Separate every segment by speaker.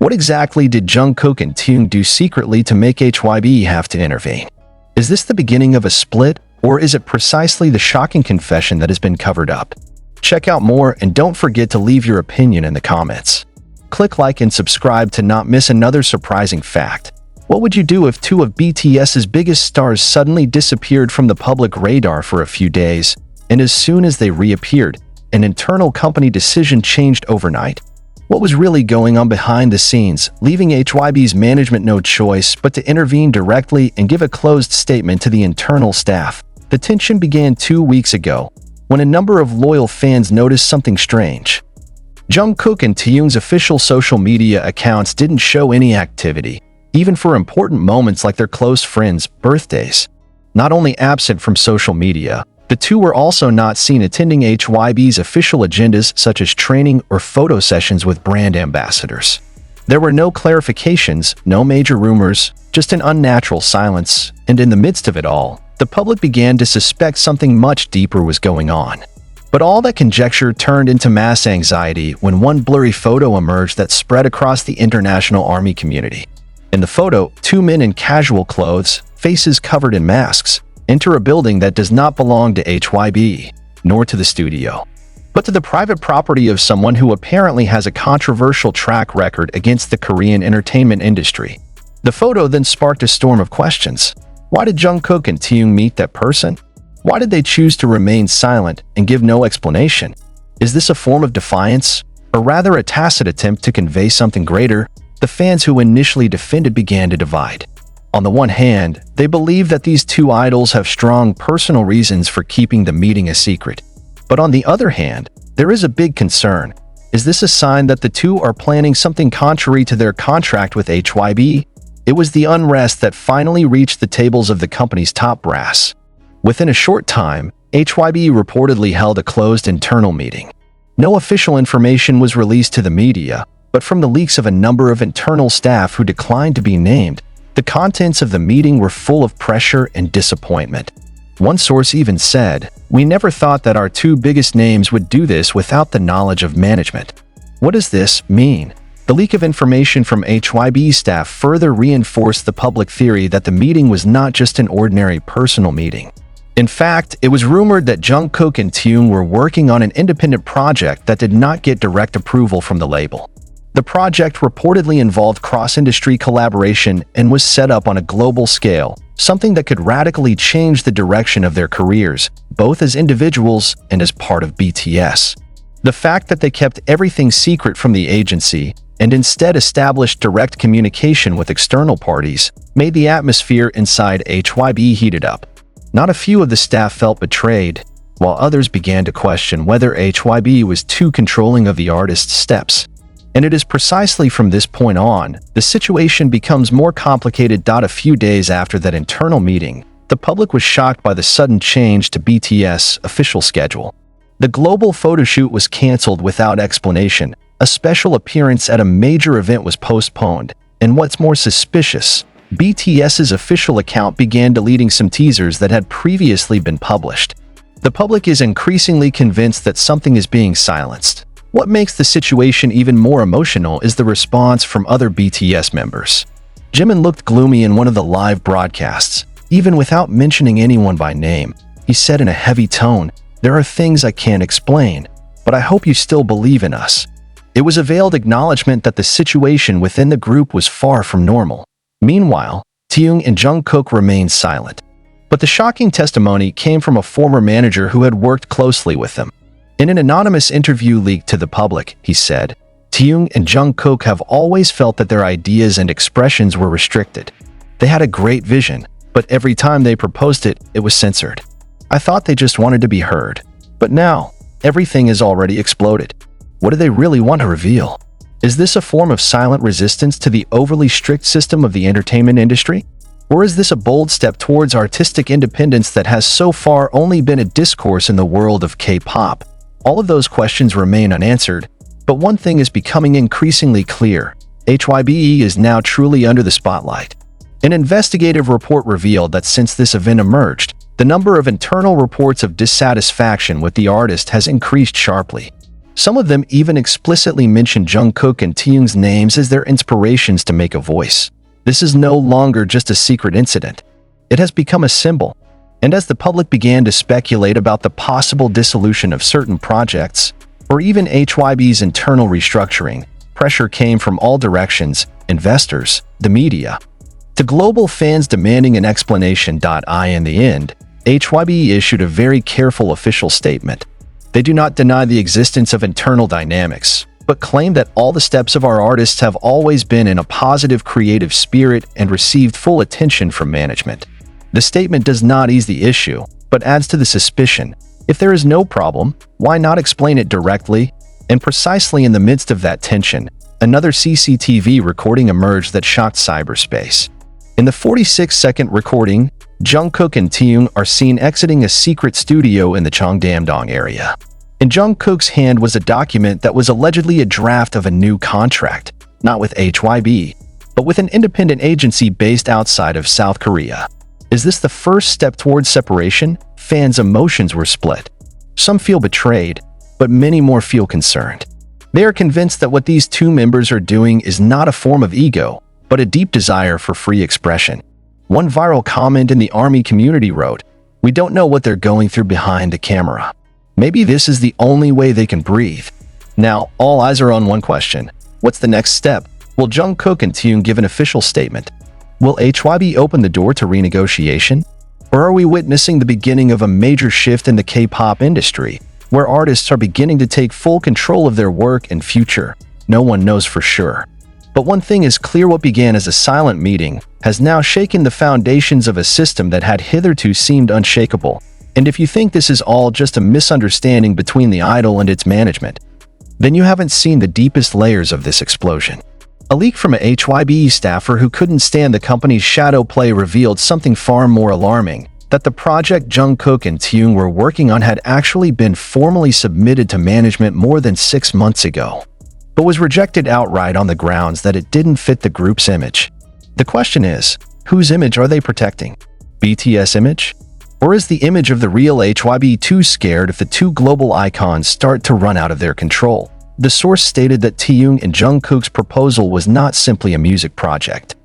Speaker 1: What exactly did Jungkook and Taehyung do secretly to make HYBE have to intervene? Is this the beginning of a split, or is it precisely the shocking confession that has been covered up? Check out more and don't forget to leave your opinion in the comments. Click like and subscribe to not miss another surprising fact. What would you do if two of BTS's biggest stars suddenly disappeared from the public radar for a few days, and as soon as they reappeared, an internal company decision changed overnight? What was really going on behind the scenes, leaving HYBE's management no choice but to intervene directly and give a closed statement to the internal staff? The tension began 2 weeks ago, when a number of loyal fans noticed something strange. Jungkook and Taehyung's official social media accounts didn't show any activity, even for important moments like their close friends' birthdays. Not only absent from social media, the two were also not seen attending HYBE's official agendas such as training or photo sessions with brand ambassadors. There were no clarifications, no major rumors, just an unnatural silence, and in the midst of it all, the public began to suspect something much deeper was going on. But all that conjecture turned into mass anxiety when one blurry photo emerged that spread across the international army community. In the photo, two men in casual clothes, faces covered in masks, enter a building that does not belong to HYBE, nor to the studio, but to the private property of someone who apparently has a controversial track record against the Korean entertainment industry. The photo then sparked a storm of questions. Why did Jungkook and Taehyung meet that person? Why did they choose to remain silent and give no explanation? Is this a form of defiance, or rather a tacit attempt to convey something greater? The fans who initially defended began to divide. On the one hand, they believe that these two idols have strong personal reasons for keeping the meeting a secret. But on the other hand, there is a big concern. Is this a sign that the two are planning something contrary to their contract with HYBE? It was the unrest that finally reached the tables of the company's top brass. Within a short time, HYBE reportedly held a closed internal meeting. No official information was released to the media, but from the leaks of a number of internal staff who declined to be named, the contents of the meeting were full of pressure and disappointment. One source even said, "We never thought that our two biggest names would do this without the knowledge of management." What does this mean? The leak of information from HYBE staff further reinforced the public theory that the meeting was not just an ordinary personal meeting. In fact, it was rumored that Jungkook and Taehyung were working on an independent project that did not get direct approval from the label. The project reportedly involved cross-industry collaboration and was set up on a global scale, something that could radically change the direction of their careers, both as individuals and as part of BTS. The fact that they kept everything secret from the agency and instead established direct communication with external parties made the atmosphere inside HYBE heated up. Not a few of the staff felt betrayed, while others began to question whether HYBE was too controlling of the artist's steps. And it is precisely from this point on, the situation becomes more complicated. A few days after that internal meeting, the public was shocked by the sudden change to BTS' official schedule. The global photoshoot was canceled without explanation, a special appearance at a major event was postponed, and what's more suspicious, BTS's official account began deleting some teasers that had previously been published. The public is increasingly convinced that something is being silenced. What makes the situation even more emotional is the response from other BTS members. Jimin looked gloomy in one of the live broadcasts. Even without mentioning anyone by name, he said in a heavy tone, "There are things I can't explain, but I hope you still believe in us." It was a veiled acknowledgement that the situation within the group was far from normal. Meanwhile, Taehyung and Jungkook remained silent. But the shocking testimony came from a former manager who had worked closely with them. In an anonymous interview leaked to the public, he said, "Taehyung and Jungkook have always felt that their ideas and expressions were restricted. They had a great vision, but every time they proposed it, it was censored. I thought they just wanted to be heard. But now, everything has already exploded. What do they really want to reveal? Is this a form of silent resistance to the overly strict system of the entertainment industry? Or is this a bold step towards artistic independence that has so far only been a discourse in the world of K-pop?" All of those questions remain unanswered, but one thing is becoming increasingly clear. HYBE is now truly under the spotlight. An investigative report revealed that since this event emerged, the number of internal reports of dissatisfaction with the artist has increased sharply. Some of them even explicitly mention Jungkook and Taehyung's names as their inspirations to make a voice. This is no longer just a secret incident. It has become a symbol. And as the public began to speculate about the possible dissolution of certain projects, or even HYBE's internal restructuring, pressure came from all directions: investors, the media, to global fans demanding an explanation. In the end, HYBE issued a very careful official statement. They do not deny the existence of internal dynamics, but claim that all the steps of our artists have always been in a positive creative spirit and received full attention from management. The statement does not ease the issue, but adds to the suspicion. If there is no problem, why not explain it directly? And precisely in the midst of that tension, another CCTV recording emerged that shocked cyberspace. In the 46-second recording, Jungkook and Taehyung are seen exiting a secret studio in the Cheongdam-dong area. In Jungkook's hand was a document that was allegedly a draft of a new contract, not with HYBE, but with an independent agency based outside of South Korea. Is this the first step towards separation? Fans' emotions were split. Some feel betrayed, but many more feel concerned. They are convinced that what these two members are doing is not a form of ego, but a deep desire for free expression. One viral comment in the ARMY community wrote, "We don't know what they're going through behind the camera. Maybe this is the only way they can breathe." Now, all eyes are on one question. What's the next step? Will Jungkook and Taehyung give an official statement? Will HYBE open the door to renegotiation? Or are we witnessing the beginning of a major shift in the K-pop industry, where artists are beginning to take full control of their work and future? No one knows for sure. But one thing is clear: what began as a silent meeting has now shaken the foundations of a system that had hitherto seemed unshakable. And if you think this is all just a misunderstanding between the idol and its management, then you haven't seen the deepest layers of this explosion. A leak from a HYBE staffer who couldn't stand the company's shadow play revealed something far more alarming: that the project Jungkook and Taehyung were working on had actually been formally submitted to management more than 6 months ago, but was rejected outright on the grounds that it didn't fit the group's image. The question is, whose image are they protecting? BTS image? Or is the image of the real HYBE too scared if the two global icons start to run out of their control? The source stated that Taehyung and Jungkook's proposal was not simply a music project,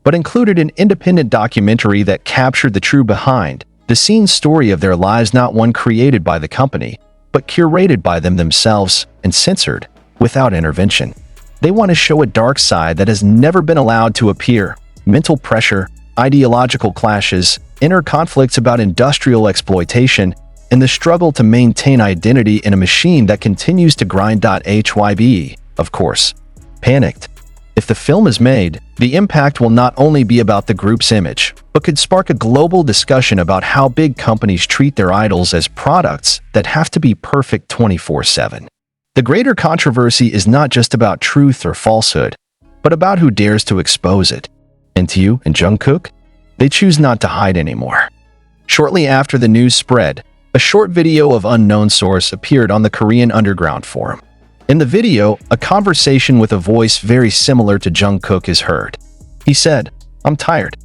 Speaker 1: but included an independent documentary that captured the true behind-the-scenes story of their lives, not one created by the company, but curated by them themselves and censored without intervention. They want to show a dark side that has never been allowed to appear: mental pressure, ideological clashes, inner conflicts about industrial exploitation, and the struggle to maintain identity in a machine that continues to grind. HYBE, of course, panicked. If the film is made, the impact will not only be about the group's image, but could spark a global discussion about how big companies treat their idols as products that have to be perfect 24/7. The greater controversy is not just about truth or falsehood, but about who dares to expose it. And Taehyung and Jungkook? They choose not to hide anymore. Shortly after the news spread, a short video of unknown source appeared on the Korean Underground forum. In the video, a conversation with a voice very similar to Jungkook is heard. He said, "I'm tired.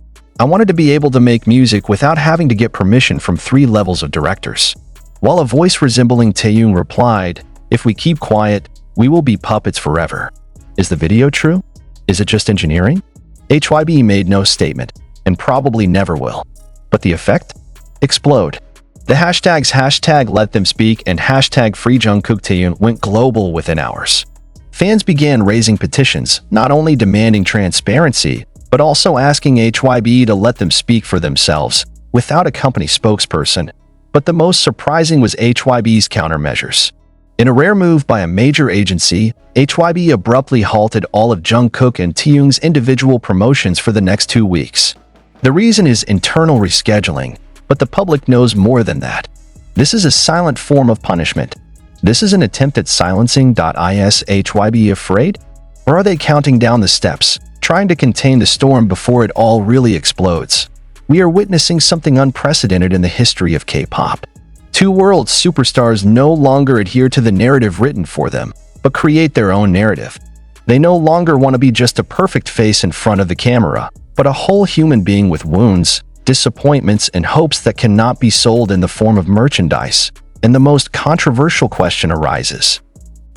Speaker 1: I wanted to be able to make music without having to get permission from 3 levels of directors." While a voice resembling Taehyung replied, "If we keep quiet, we will be puppets forever." Is the video true? Is it just engineering? HYBE made no statement, and probably never will. But the effect? Explode. The hashtags #LetThemSpeak and #FreeJungkookTaehyung went global within hours. Fans began raising petitions, not only demanding transparency, but also asking HYBE to let them speak for themselves, without a company spokesperson. But the most surprising was HYBE's countermeasures. In a rare move by a major agency, HYBE abruptly halted all of Jungkook and Taehyung's individual promotions for the next 2 weeks. The reason is internal rescheduling, but the public knows more than that. This is a silent form of punishment. This is an attempt at silencing. Is HYBE afraid? Or are they counting down the steps, trying to contain the storm before it all really explodes? We are witnessing something unprecedented in the history of K-pop. 2 world superstars no longer adhere to the narrative written for them, but create their own narrative. They no longer want to be just a perfect face in front of the camera, but a whole human being with wounds, disappointments, and hopes that cannot be sold in the form of merchandise. And the most controversial question arises: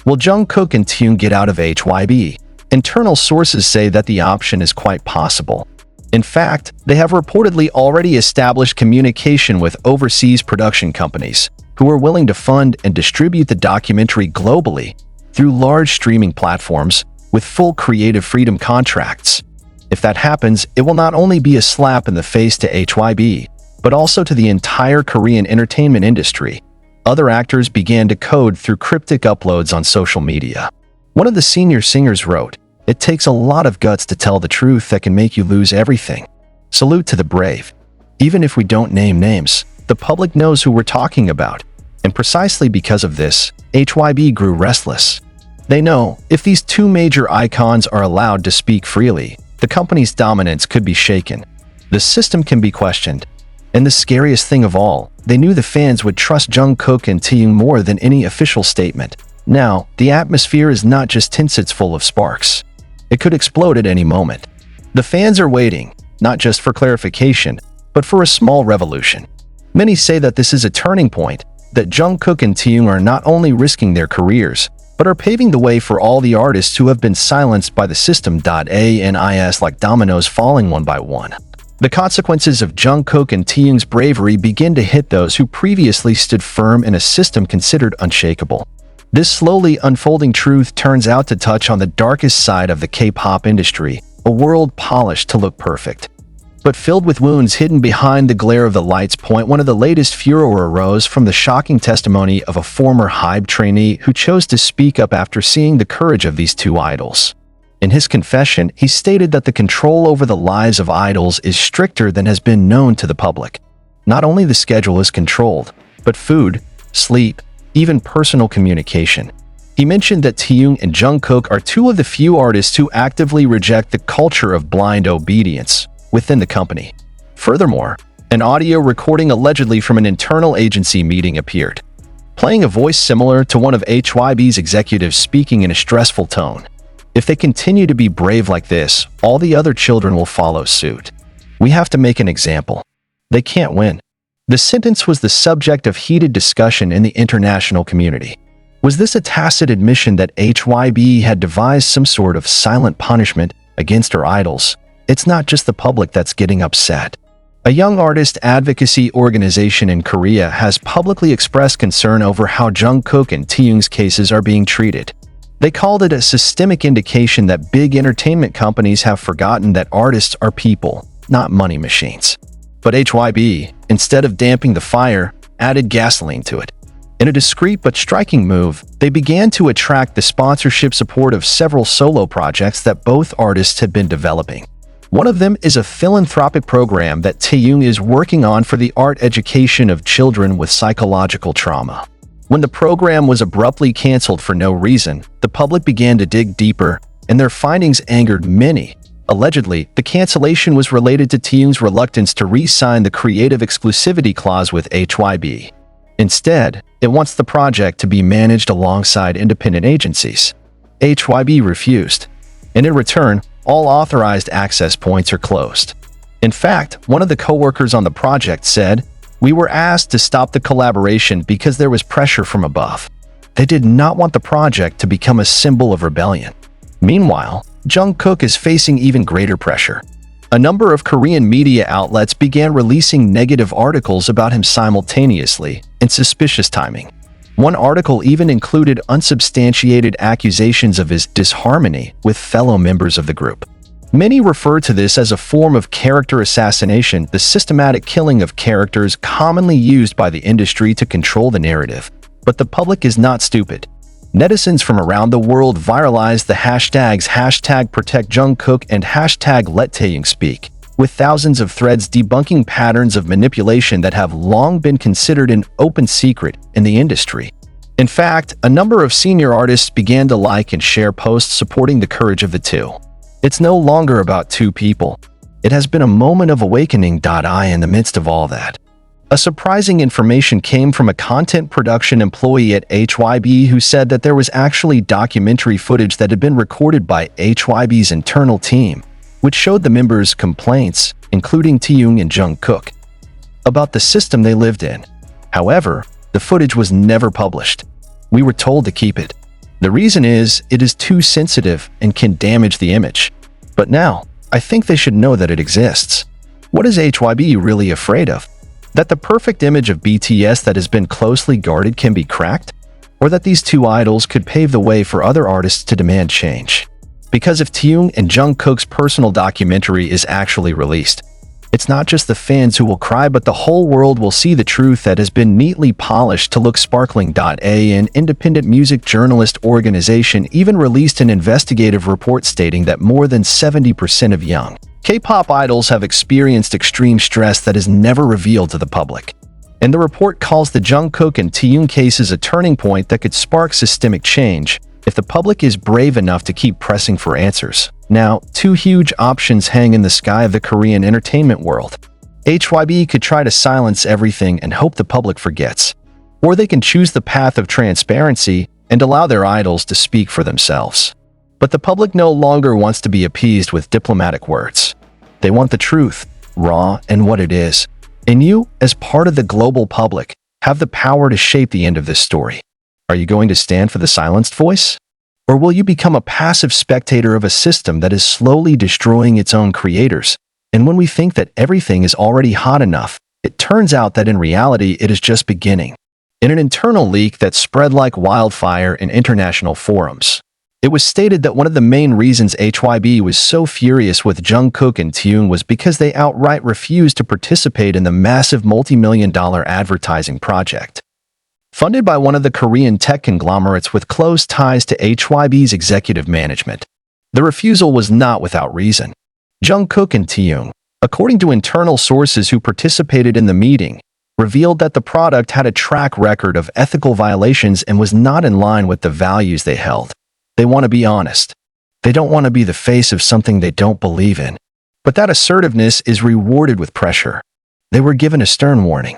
Speaker 1: Will Jungkook and Taehyung get out of HYBE? Internal sources say that the option is quite possible. In fact, they have reportedly already established communication with overseas production companies who are willing to fund and distribute the documentary globally through large streaming platforms with full creative freedom contracts. If that happens, it will not only be a slap in the face to HYBE, but also to the entire Korean entertainment industry. Other actors began to code through cryptic uploads on social media. One of the senior singers wrote, "It takes a lot of guts to tell the truth that can make you lose everything. Salute to the brave." Even if we don't name names, the public knows who we're talking about. And precisely because of this, HYBE grew restless. They know if these two major icons are allowed to speak freely, the company's dominance could be shaken. The system can be questioned. And the scariest thing of all, they knew the fans would trust Jungkook and Taehyung more than any official statement. Now, the atmosphere is not just tints, it's full of sparks. It could explode at any moment. The fans are waiting, not just for clarification, but for a small revolution. Many say that this is a turning point, that Jungkook and Taehyung are not only risking their careers, but are paving the way for all the artists who have been silenced by the system. ANIS like dominoes falling one by one. The consequences of Jungkook and Taehyung's bravery begin to hit those who previously stood firm in a system considered unshakable. This slowly unfolding truth turns out to touch on the darkest side of the K-pop industry, a world polished to look perfect, but filled with wounds hidden behind the glare of the lights. One of the latest furor arose from the shocking testimony of a former HYBE trainee who chose to speak up after seeing the courage of these two idols. In his confession, he stated that the control over the lives of idols is stricter than has been known to the public. Not only the schedule is controlled, but food, sleep, even personal communication. He mentioned that Taehyung and Jungkook are two of the few artists who actively reject the culture of blind obedience within the company. Furthermore, an audio recording allegedly from an internal agency meeting appeared, playing a voice similar to one of HYBE's executives speaking in a stressful tone. If they continue to be brave like this, all the other children will follow suit. We have to make an example. They can't win. The sentence was the subject of heated discussion in the international community. Was this a tacit admission that HYBE had devised some sort of silent punishment against her idols? It's not just the public that's getting upset. A young artist advocacy organization in Korea has publicly expressed concern over how Jungkook and Taehyung's cases are being treated. They called it a systemic indication that big entertainment companies have forgotten that artists are people, not money machines. But HYBE, instead of damping the fire, added gasoline to it. In a discreet but striking move, they began to attract the sponsorship support of several solo projects that both artists had been developing. One of them is a philanthropic program that Taehyung is working on for the art education of children with psychological trauma. When the program was abruptly canceled for no reason, the public began to dig deeper, and their findings angered many. Allegedly, the cancellation was related to Taehyung's reluctance to re-sign the creative exclusivity clause with HYBE. Instead, it wants the project to be managed alongside independent agencies. HYBE refused, and in return, all authorized access points are closed. In fact, one of the co-workers on the project said, "We were asked to stop the collaboration because there was pressure from above." They did not want the project to become a symbol of rebellion. Meanwhile, Jungkook is facing even greater pressure. A number of Korean media outlets began releasing negative articles about him simultaneously, in suspicious timing. One article even included unsubstantiated accusations of his disharmony with fellow members of the group. Many refer to this as a form of character assassination, the systematic killing of characters commonly used by the industry to control the narrative. But the public is not stupid. Netizens from around the world viralized the hashtags #ProtectJungkook and #LetTaehyungSpeak, with thousands of threads debunking patterns of manipulation that have long been considered an open secret in the industry. In fact, a number of senior artists began to like and share posts supporting the courage of the two. It's no longer about two people. It has been a moment of awakening. In the midst of all that, a surprising information came from a content production employee at HYBE who said that there was actually documentary footage that had been recorded by HYBE's internal team, which showed the members' complaints, including Taehyung and Jungkook, about the system they lived in. However, the footage was never published. We were told to keep it. The reason is, it is too sensitive and can damage the image. But now, I think they should know that it exists. What is HYBE really afraid of? That the perfect image of BTS that has been closely guarded can be cracked? Or that these two idols could pave the way for other artists to demand change? Because if Taehyung and Jungkook's personal documentary is actually released, it's not just the fans who will cry, but the whole world will see the truth that has been neatly polished to look sparkling. An independent music journalist organization even released an investigative report stating that more than 70% of young K-pop idols have experienced extreme stress that is never revealed to the public. And the report calls the Jungkook and Taehyung cases a turning point that could spark systemic change if the public is brave enough to keep pressing for answers. Now, two huge options hang in the sky of the Korean entertainment world. HYBE could try to silence everything and hope the public forgets. Or they can choose the path of transparency and allow their idols to speak for themselves. But the public no longer wants to be appeased with diplomatic words. They want the truth, raw and what it is. And you, as part of the global public, have the power to shape the end of this story. Are you going to stand for the silenced voice? Or will you become a passive spectator of a system that is slowly destroying its own creators? And when we think that everything is already hot enough, it turns out that in reality it is just beginning. In an internal leak that spread like wildfire in international forums, it was stated that one of the main reasons HYBE was so furious with Jungkook and Taehyung was because they outright refused to participate in the massive multi-million-dollar advertising project funded by one of the Korean tech conglomerates with close ties to HYBE's executive management. The refusal was not without reason. Jungkook and Taehyung, according to internal sources who participated in the meeting, revealed that the product had a track record of ethical violations and was not in line with the values they held. They want to be honest. They don't want to be the face of something they don't believe in. But that assertiveness is rewarded with pressure. They were given a stern warning.